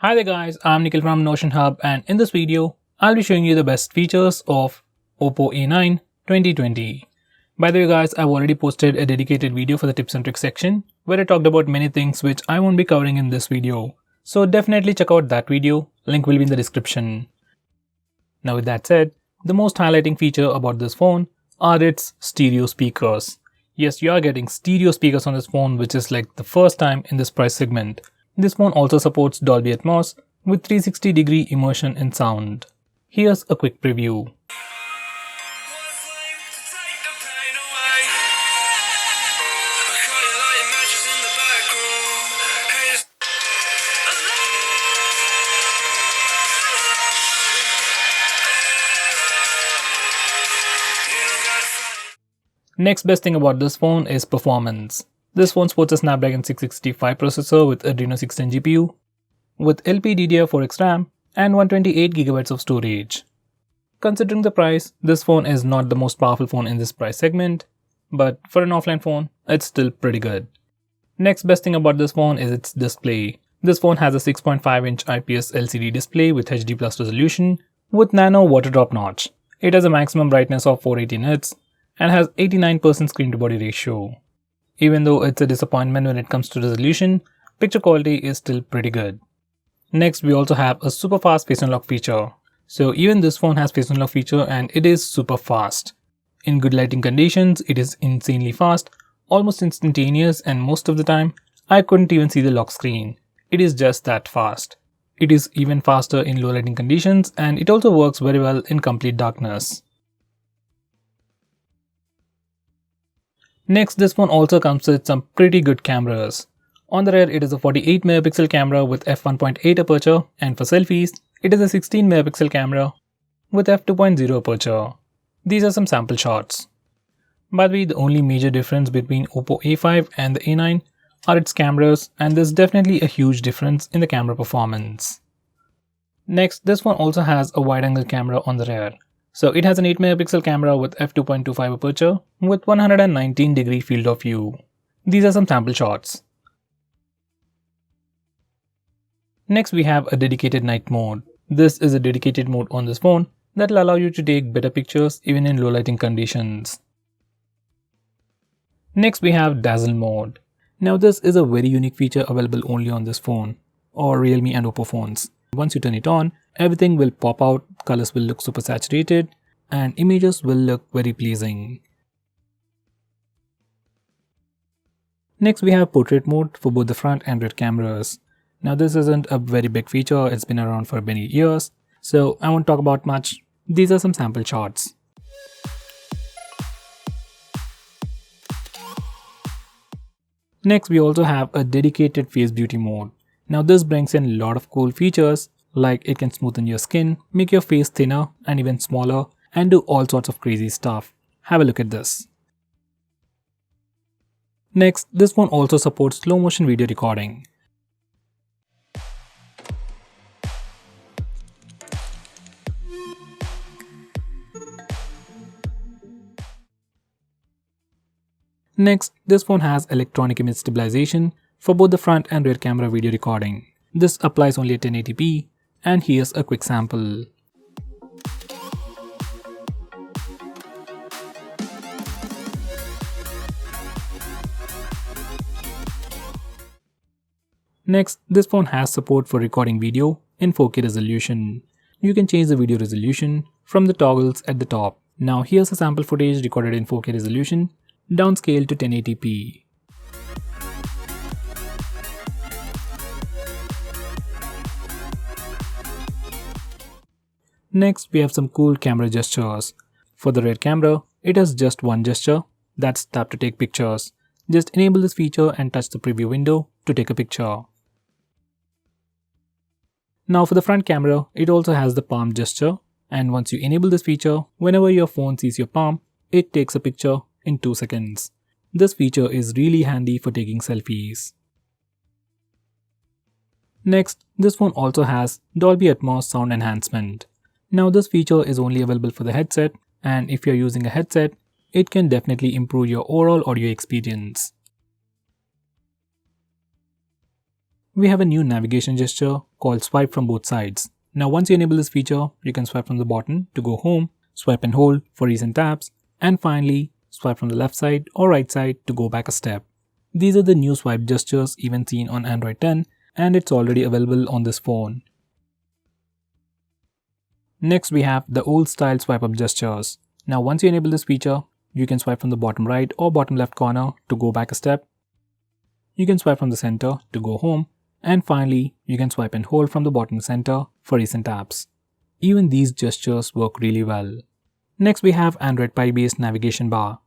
Hi there guys, I'm Nikhil from Notion Hub, and in this video, I'll be showing you the best features of Oppo A9 2020. By the way guys, I've already posted a dedicated video for the tips and tricks section where I talked about many things which I won't be covering in this video. So definitely check out that video, link will be in the description. Now with that said, the most highlighting feature about this phone are its stereo speakers. Yes, you are getting stereo speakers on this phone, which is like the first time in this price segment. This phone also supports Dolby ATMOS with 360-degree immersion in sound. Here's a quick preview. Next best thing about this phone is performance. This phone sports a Snapdragon 665 processor with Adreno 610 GPU, with LPDDR4X RAM and 128GB of storage. Considering the price, this phone is not the most powerful phone in this price segment, but for an offline phone, it's still pretty good. Next best thing about this phone is its display. This phone has a 6.5-inch IPS LCD display with HD+ resolution with nano water drop notch. It has a maximum brightness of 480 nits and has 89% screen to body ratio. Even though it's a disappointment when it comes to resolution, picture quality is still pretty good. Next, we also have a super fast face unlock feature. So even this phone has face unlock feature and it is super fast. In good lighting conditions, it is insanely fast, almost instantaneous, and most of the time, I couldn't even see the lock screen. It is just that fast. It is even faster in low lighting conditions, and it also works very well in complete darkness. Next, this phone also comes with some pretty good cameras. On the rear, it is a 48MP camera with f1.8 aperture, and for selfies, it is a 16MP camera with f2.0 aperture. These are some sample shots. By the way, the only major difference between Oppo A5 and the A9 are its cameras, and there's definitely a huge difference in the camera performance. Next, this phone also has a wide-angle camera on the rear. So it has an 8MP camera with f2.25 aperture with 119-degree field of view. These are some sample shots. Next, we have a dedicated night mode. This is a dedicated mode on this phone that will allow you to take better pictures even in low lighting conditions. Next, we have dazzle mode. Now this is a very unique feature available only on this phone or Realme and Oppo phones. Once you turn it on, everything will pop out, colors will look super saturated, and images will look very pleasing. Next, we have portrait mode for both the front and rear cameras. Now this isn't a very big feature, it's been around for many years, so I won't talk about much. These are some sample shots. Next, we also have a dedicated face beauty mode. Now this brings in a lot of cool features, like it can smoothen your skin, make your face thinner and even smaller, and do all sorts of crazy stuff. Have a look at this. Next, this phone also supports slow motion video recording. Next, this phone has electronic image stabilization for both the front and rear camera video recording. This applies only at 1080p, and here's a quick sample. Next, this phone has support for recording video in 4K resolution. You can change the video resolution from the toggles at the top. Now here's a sample footage recorded in 4K resolution, downscaled to 1080p. Next, we have some cool camera gestures. For the rear camera, it has just one gesture, that's tap to take pictures. Just enable this feature and touch the preview window to take a picture. Now for the front camera, it also has the palm gesture, and once you enable this feature, whenever your phone sees your palm, it takes a picture in 2 seconds. This feature is really handy for taking selfies. Next, this phone also has Dolby ATMOS sound enhancement. Now this feature is only available for the headset, and if you're using a headset, it can definitely improve your overall audio experience. we have a new navigation gesture called swipe from both sides. Now once you enable this feature, you can swipe from the bottom to go home, swipe and hold for recent tabs, and finally swipe from the left side or right side to go back a step. These are the new swipe gestures even seen on Android 10, and it's already available on this phone. Next we have the old style swipe up gestures. Now once you enable this feature, you can swipe from the bottom right or bottom left corner to go back a step. You can swipe from the center to go home, and finally you can swipe and hold from the bottom center for recent apps. Even these gestures work really well. Next we have Android Pie based navigation bar.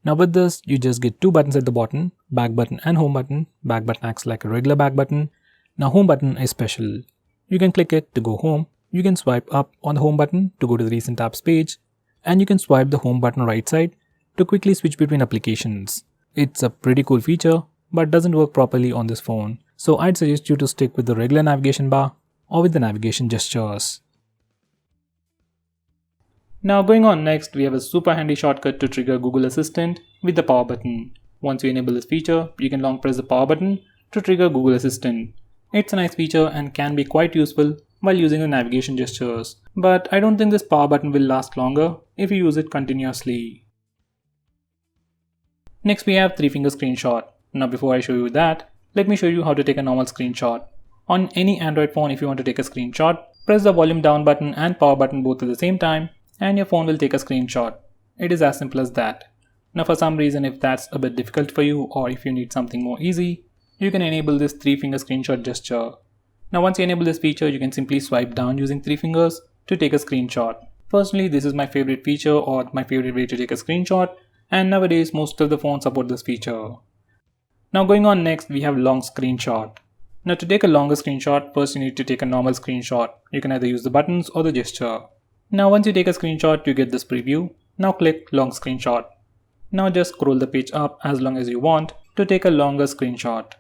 Now with this, you just get two buttons at the bottom, back button and home button. Back button acts like a regular back button. Now home button is special. You can click it to go home. You can swipe up on the home button to go to the recent apps page, and you can swipe the home button right side to quickly switch between applications. It's a pretty cool feature, but doesn't work properly on this phone. So I'd suggest you to stick with the regular navigation bar or with the navigation gestures. Now going on next, we have a super handy shortcut to trigger Google Assistant with the power button. Once you enable this feature, you can long press the power button to trigger Google Assistant. It's a nice feature and can be quite useful while using the navigation gestures, but I don't think this power button will last longer if you use it continuously. Next we have 3-finger screenshot. Now before I show you that, let me show you how to take a normal screenshot. On any Android phone, if you want to take a screenshot, press the volume down button and power button both at the same time, and your phone will take a screenshot. It is as simple as that. Now for some reason, if that's a bit difficult for you, or if you need something more easy, you can enable this 3-finger screenshot gesture. Now once you enable this feature, you can simply swipe down using 3 fingers to take a screenshot. Personally, this is my favorite feature or my favorite way to take a screenshot, and nowadays most of the phones support this feature. Now going on next, we have long screenshot. Now to take a longer screenshot, first you need to take a normal screenshot. You can either use the buttons or the gesture. Now once you take a screenshot, you get this preview. Now click long screenshot. Now just scroll the page up as long as you want to take a longer screenshot.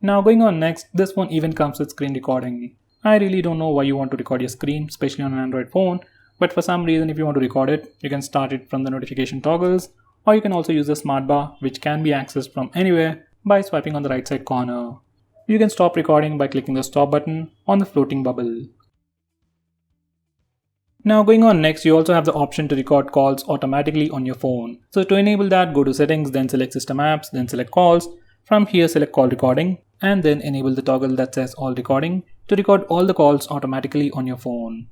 Now going on next, this phone even comes with screen recording. I really don't know why you want to record your screen, especially on an Android phone, but for some reason if you want to record it, you can start it from the notification toggles, or you can also use the smart bar, which can be accessed from anywhere by swiping on the right side corner. You can stop recording by clicking the stop button on the floating bubble. Now going on next, you also have the option to record calls automatically on your phone. So to enable that, go to settings, then select system apps, then select calls. From here select call recording, and then enable the toggle that says all recording to record all the calls automatically on your phone.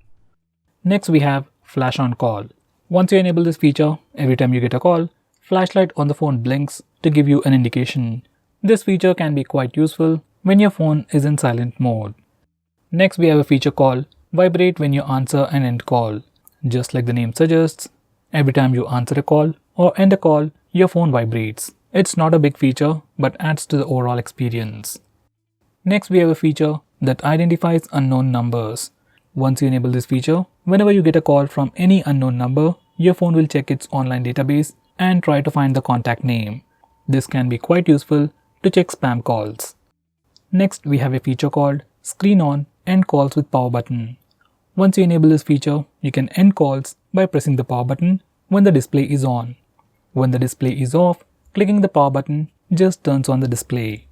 Next we have flash on call. Once you enable this feature, every time you get a call, flashlight on the phone blinks to give you an indication. This feature can be quite useful when your phone is in silent mode. Next we have a feature called vibrate when you answer an end call. Just like the name suggests, every time you answer a call or end a call, your phone vibrates. It's not a big feature, but adds to the overall experience. Next we have a feature that identifies unknown numbers. Once you enable this feature, whenever you get a call from any unknown number, your phone will check its online database and try to find the contact name. This can be quite useful to check spam calls. Next we have a feature called screen on end calls with power button. Once you enable this feature, you can end calls by pressing the power button when the display is on. When the display is off, clicking the power button just turns on the display.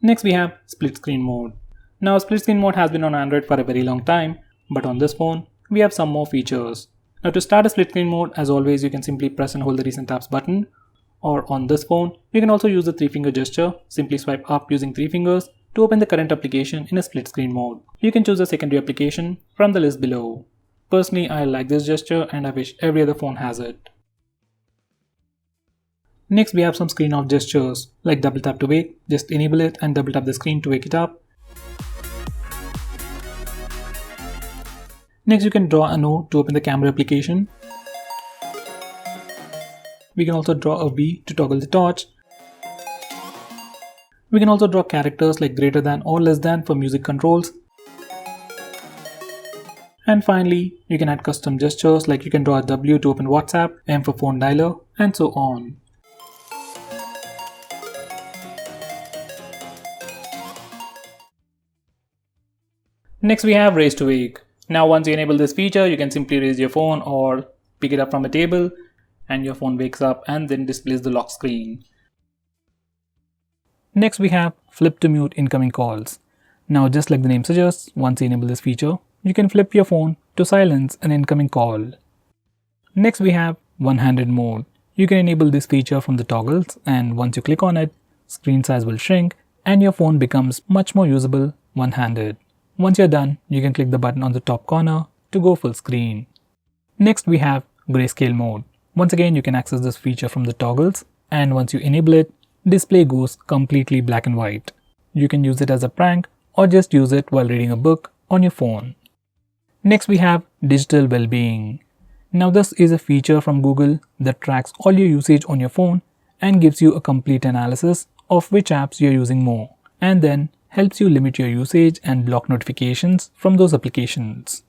Next we have split screen mode. Now split screen mode has been on Android for a very long time, but on this phone we have some more features. Now to start a split screen mode, as always you can simply press and hold the recent tabs button, or on this phone you can also use the 3-finger gesture. Simply swipe up using 3 fingers to open the current application in a split screen mode. You can choose a secondary application from the list below. Personally, I like this gesture and I wish every other phone has it. Next we have some screen off gestures like double tap to wake. Just enable it and double tap the screen to wake it up. Next you can draw a note to open the camera application. We can also draw a V to toggle the torch. We can also draw characters like greater than or less than for music controls. And finally, you can add custom gestures like you can draw a W to open WhatsApp, M for phone dialer, and so on. Next we have raise to wake. Now once you enable this feature, you can simply raise your phone or pick it up from a table and your phone wakes up and then displays the lock screen. Next we have flip to mute incoming calls. Now just like the name suggests, once you enable this feature, you can flip your phone to silence an incoming call. Next we have one-handed mode. You can enable this feature from the toggles, and once you click on it, screen size will shrink and your phone becomes much more usable one-handed. Once you're done, you can click the button on the top corner to go full screen. Next we have grayscale mode. Once again, you can access this feature from the toggles, and once you enable it, display goes completely black and white. You can use it as a prank or just use it while reading a book on your phone. Next we have digital well-being. Now this is a feature from Google that tracks all your usage on your phone and gives you a complete analysis of which apps you're using more, and then helps you limit your usage and block notifications from those applications.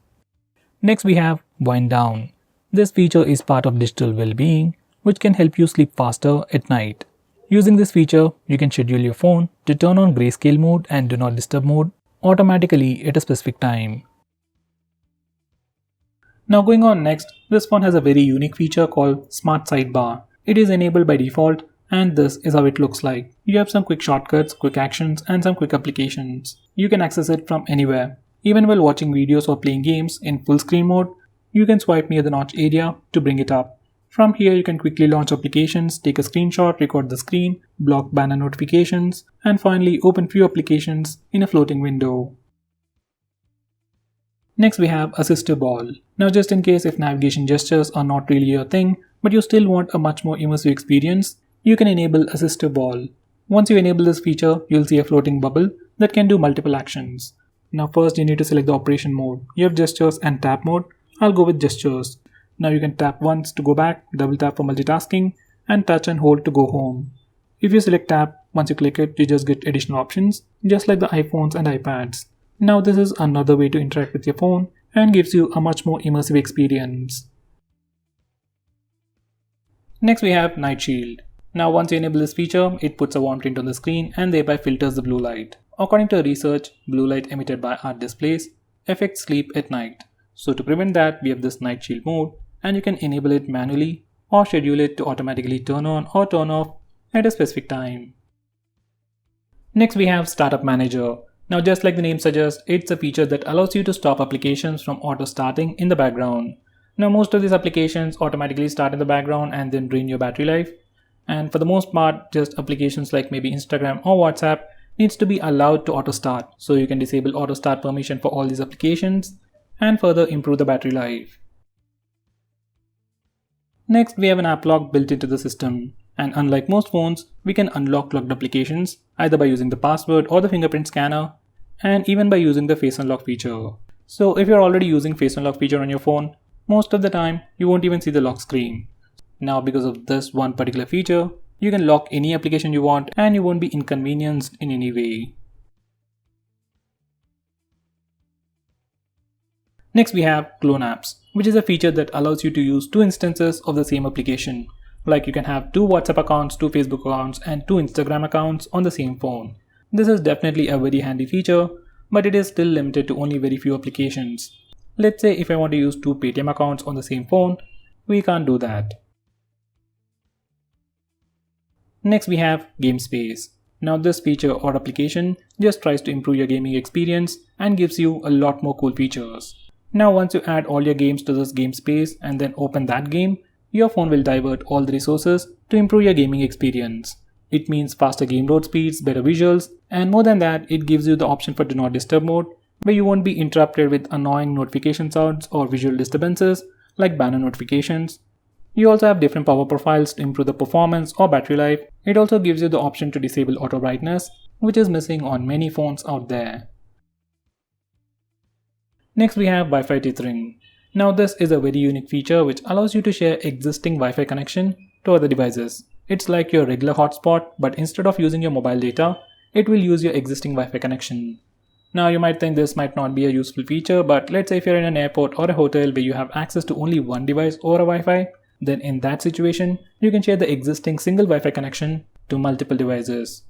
Next we have wind down. This feature is part of digital well-being, which can help you sleep faster at night. Using this feature, you can schedule your phone to turn on grayscale mode and do not disturb mode automatically at a specific time. Now going on next, this phone has a very unique feature called Smart Sidebar. It is enabled by default, and this is how it looks like. You have some quick shortcuts, quick actions, and some quick applications. You can access it from anywhere. Even while watching videos or playing games in full screen mode, you can swipe near the notch area to bring it up. From here, you can quickly launch applications, take a screenshot, record the screen, block banner notifications, and finally open few applications in a floating window. Next we have Assist to Ball. Now just in case if navigation gestures are not really your thing, but you still want a much more immersive experience, you can enable Assist to Ball. Once you enable this feature, you'll see a floating bubble that can do multiple actions. Now first you need to select the operation mode. You have gestures and tap mode. I'll go with gestures. Now you can tap once to go back, double tap for multitasking, and touch and hold to go home. If you select tap, once you click it, you just get additional options, just like the iPhones and iPads. Now this is another way to interact with your phone and gives you a much more immersive experience. Next we have Night Shield. Now once you enable this feature, it puts a warm tint on the screen and thereby filters the blue light. According to research, blue light emitted by our displays affects sleep at night. So to prevent that, we have this Night Shield mode, and you can enable it manually or schedule it to automatically turn on or turn off at a specific time. Next we have Startup Manager. Now just like the name suggests, it's a feature that allows you to stop applications from auto starting in the background. Now most of these applications automatically start in the background and then drain your battery life. And for the most part, just applications like maybe Instagram or WhatsApp needs to be allowed to auto start. So you can disable auto start permission for all these applications and further improve the battery life. Next, we have an app lock built into the system, and unlike most phones, we can unlock locked applications either by using the password or the fingerprint scanner, and even by using the face unlock feature. So if you're already using face unlock feature on your phone, most of the time you won't even see the lock screen. Now because of this one particular feature, you can lock any application you want and you won't be inconvenienced in any way. Next we have clone apps, which is a feature that allows you to use two instances of the same application. Like you can have two WhatsApp accounts, two Facebook accounts, and two Instagram accounts on the same phone. This is definitely a very handy feature, but it is still limited to only very few applications. Let's say if I want to use two Paytm accounts on the same phone, we can't do that. Next we have Game Space. Now this feature or application just tries to improve your gaming experience and gives you a lot more cool features. Now once you add all your games to this game space and then open that game, your phone will divert all the resources to improve your gaming experience. It means faster game load speeds, better visuals, and more than that, it gives you the option for do not disturb mode, where you won't be interrupted with annoying notification sounds or visual disturbances like banner notifications. You also have different power profiles to improve the performance or battery life. It also gives you the option to disable auto brightness, which is missing on many phones out there. Next we have Wi-Fi tethering. Now this is a very unique feature which allows you to share existing Wi-Fi connection to other devices. It's like your regular hotspot, but instead of using your mobile data, it will use your existing Wi-Fi connection. Now you might think this might not be a useful feature, but let's say if you're in an airport or a hotel where you have access to only one device or a Wi-Fi, then in that situation, you can share the existing single Wi-Fi connection to multiple devices.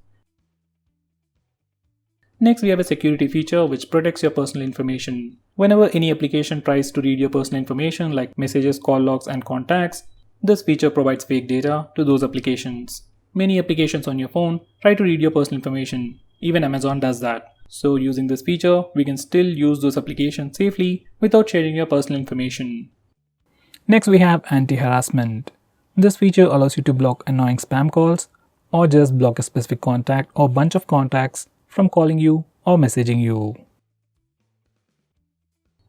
Next, we have a security feature which protects your personal information. Whenever any application tries to read your personal information like messages, call logs, and contacts, this feature provides fake data to those applications. Many applications on your phone try to read your personal information. Even Amazon does that. So using this feature, we can still use those applications safely without sharing your personal information. Next we have anti-harassment. This feature allows you to block annoying spam calls or just block a specific contact or bunch of contacts from calling you or messaging you.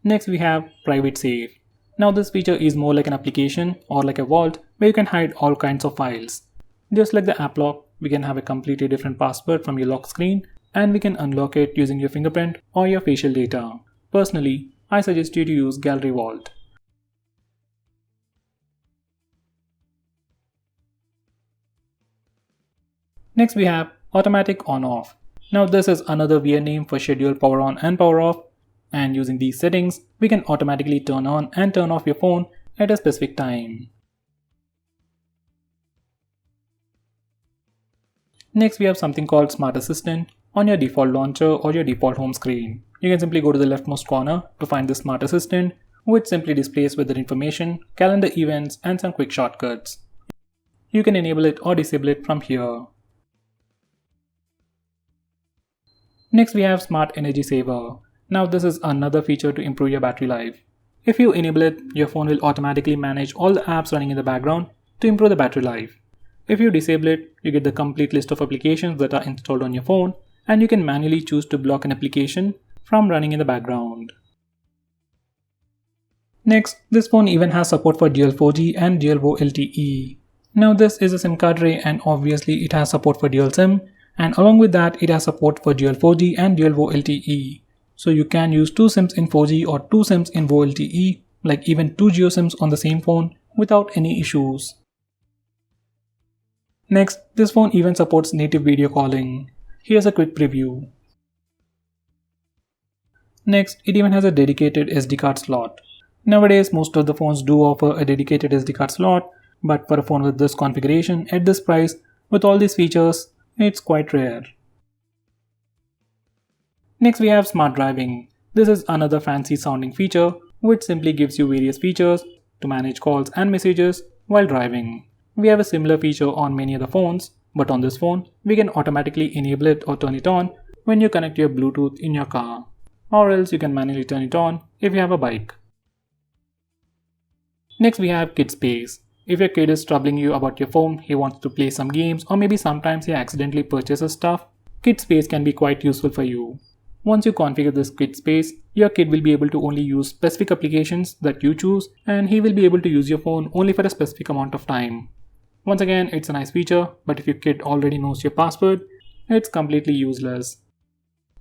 Next we have private safe. Now this feature is more like an application or like a vault where you can hide all kinds of files. Just like the app lock, we can have a completely different password from your lock screen and we can unlock it using your fingerprint or your facial data. Personally, I suggest you to use Gallery Vault. Next we have automatic on-off. Now this is another weird name for schedule power on and power off, and using these settings, we can automatically turn on and turn off your phone at a specific time. Next we have something called Smart Assistant on your default launcher or your default home screen. You can simply go to the leftmost corner to find the Smart Assistant, which simply displays weather information, calendar events, and some quick shortcuts. You can enable it or disable it from here. Next we have Smart Energy Saver. Now this is another feature to improve your battery life. If you enable it, your phone will automatically manage all the apps running in the background to improve the battery life. If you disable it, you get the complete list of applications that are installed on your phone, and you can manually choose to block an application from running in the background. Next, this phone even has support for dual 4G and dual VoLTE. Now this is a SIM card tray and obviously it has support for dual SIM, and along with that it has support for dual 4G and dual VoLTE. So you can use 2 SIMs in 4G or 2 SIMs in VoLTE, like even 2 Geo SIMs on the same phone without any issues. Next, this phone even supports native video calling. Here's a quick preview. Next, it even has a dedicated SD card slot. Nowadays, most of the phones do offer a dedicated SD card slot, but for a phone with this configuration at this price, with all these features, it's quite rare. Next we have Smart Driving. This is another fancy sounding feature which simply gives you various features to manage calls and messages while driving. We have a similar feature on many other phones, but on this phone, we can automatically enable it or turn it on when you connect your Bluetooth in your car, or else you can manually turn it on if you have a bike. Next we have Kid Space. If your kid is troubling you about your phone, he wants to play some games, or maybe sometimes he accidentally purchases stuff, Kid Space can be quite useful for you. Once you configure this Kid Space, your kid will be able to only use specific applications that you choose, and he will be able to use your phone only for a specific amount of time. Once again, it's a nice feature, but if your kid already knows your password, it's completely useless.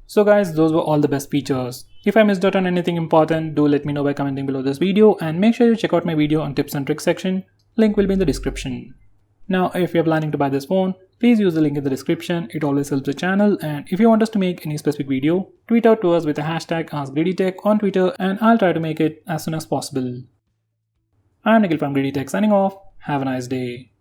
So guys, those were all the best features. If I missed out on anything important, do let me know by commenting below this video, and make sure you check out my video on tips and tricks section. Link will be in the description. Now, if you're planning to buy this phone, please use the link in the description. It always helps the channel, and if you want us to make any specific video, tweet out to us with the hashtag AskGreedyTech on Twitter, and I'll try to make it as soon as possible. I'm Nikhil from GREEDYTECH signing off. Have a nice day.